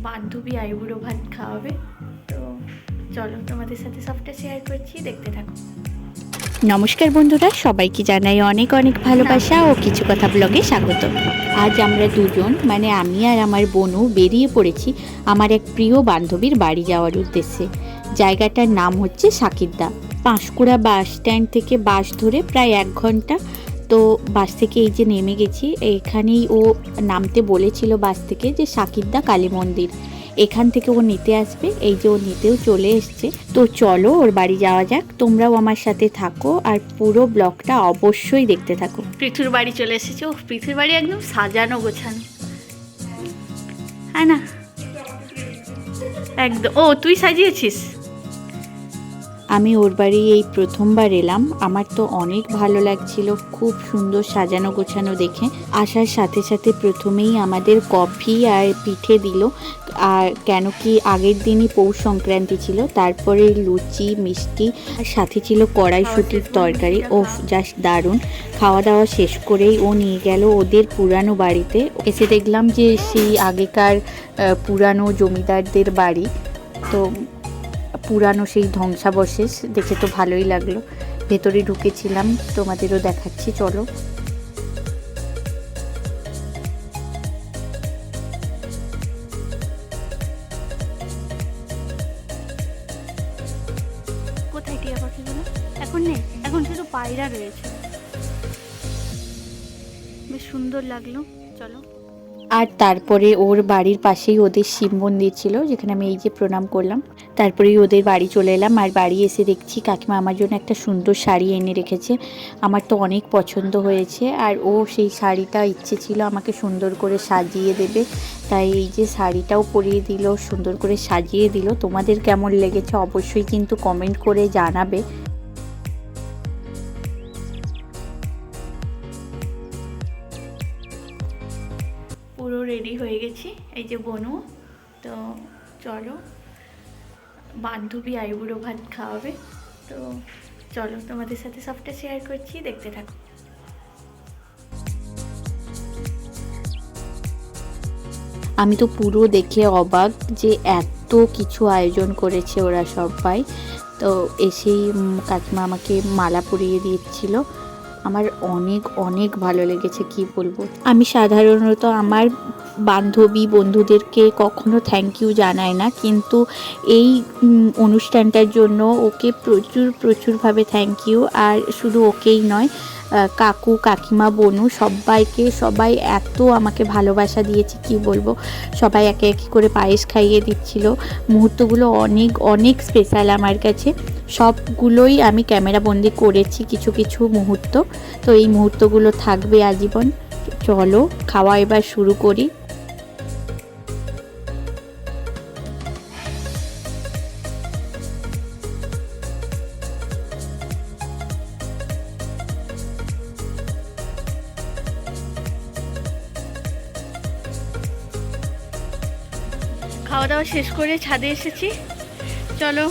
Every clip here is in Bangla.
বান্ধবী আইবুড়ো ভাত খাওয়াবে। তো চলো তোমাদের সাথে সবটা শেয়ার করছি, দেখতে থাকো। নমস্কার বন্ধুরা, সবাইকে জানাই অনেক অনেক ভালোবাসা ও কিছু কথা ব্লগে স্বাগত। আজ আমরা দুজন মানে আমি আর আমার বোনু বেরিয়ে পড়েছি আমার এক প্রিয় বান্ধবীর বাড়ি যাওয়ার উদ্দেশ্যে। জায়গাটার নাম হচ্ছে সাকিরদা। পাঁশকুড়া বাস স্ট্যান্ড থেকে বাস ধরে প্রায় 1 ঘন্টা। তো বাস থেকে এই যে নেমে গেছি, এখানেই ও নামতে বলেছিল বাস থেকে যে সাকিরদা কালী মন্দির, এখান থেকে ও নিতে আসবে। এই যে ও নিতেও চলে এসছে। তো চলো ওর বাড়ি যাওয়া যাক, তোমরাও আমার সাথে থাকো আর পুরো ব্লগটা অবশ্যই দেখতে থাকো। পৃথুর বাড়ি চলে এসেছে। ও পৃথুর বাড়ি একদম সাজানো গোছানো, হ্যাঁ না? একদম। ও তুই সাজিয়েছিস? আমি ওর বাড়ি এই প্রথমবার এলাম, আমার তো অনেক ভালো লাগছিল, খুব সুন্দর সাজানো গোছানো দেখে। আসার সাথে সাথে প্রথমেই আমাদের কফি আর পিঠে দিল। আর কেন কি আগের দিনই পৌষ সংক্রান্তি ছিল, তারপরে লুচি মিষ্টি আর সাথে ছিল কড়াইশুঁটির তরকারি। ও জাস্ট দারুণ। খাওয়া দাওয়া শেষ করেই ও নিয়ে গেল ওদের পুরানো বাড়িতে। এসে দেখলাম যে সেই আগেকার পুরানো জমিদারদের বাড়ি। তো পুরানো সেই ধ্বংসাবশেষ দেখে তো ভালোই লাগলো। ভেতরে ঢুকেছিলাম, তোমাদেরও দেখাচ্ছি, চলো। কোথায় টিয়া পাখিগুলো? এখন নেই, এখন শুধু পায়রা রয়েছে। বেশ সুন্দর লাগলো, চলো। আর তারপরে ওর বাড়ির পাশেই ওদের শিব মন্দির ছিল, যেখানে আমি এই যে প্রণাম করলাম। তারপরেই ওদের বাড়ি চলে এলাম। আর বাড়ি এসে দেখছি কাকিমা আমার জন্য একটা সুন্দর শাড়ি এনে রেখেছে। আমার তো অনেক পছন্দ হয়েছে, আর ও সেই শাড়িটা ইচ্ছে ছিল আমাকে সুন্দর করে সাজিয়ে দেবে। তাই এই যে শাড়িটাও পরিয়ে দিল, সুন্দর করে সাজিয়ে দিল। তোমাদের কেমন লেগেছে অবশ্যই কিন্তু কমেন্ট করে জানাবে। পুরো রেডি হয়ে গেছি, এই যে বনু। তো চলো, বান্ধবী আইবুড়ো ভাত খাওয়াবে। তো চলো তোমাদের সাথে সবটা শেয়ার করছি, দেখতে থাকো। আমি তো পুরো দেখে অবাক যে এত কিছু আয়োজন করেছে ওরা সবাই। তো এসেই কাকিমা আমাকে মালা পরিয়ে দিচ্ছিল। আমার অনেক অনেক ভালো লেগেছে, কি বলবো। আমি সাধারণত আমার বান্ধবী বন্ধুদেরকে কখনো থ্যাংক ইউ জানাই না, কিন্তু এই অনুষ্ঠানটার জন্য ওকে প্রচুরভাবে থ্যাংক ইউ। আর শুধু ওকেই নয়, কাকু কাকিমা বনু সবাই এত আমাকে ভালোবাসা দিয়েছে, কি বলবো। সবাই একে একে করে পায়েস খাইয়ে দিচ্ছিল। মুহূর্তগুলো অনেক অনেক স্পেশাল আমার কাছে। সবগুলোই আমি ক্যামেরা বন্দি করেছি, কিছু কিছু মুহূর্ত। তো এই মুহূর্তগুলো থাকবে আজীবন। চলো খাওয়া এবার শুরু করি। খাওয়া দাওয়া শেষ করে ছাদে এসেছি। চলো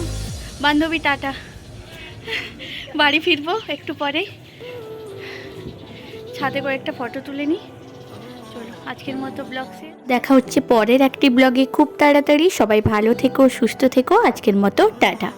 বান্ধবী, টাটা। বাড়ি ফিরবো একটু পরেই। ছাদে কয়েকটা ফটো তুলে নিই। চলো আজকের মতো ব্লগ শেষ। দেখা হচ্ছে পরের একটি ব্লগে খুব তাড়াতাড়ি। সবাই ভালো থেকো, সুস্থ থেকো। আজকের মতো টাটা।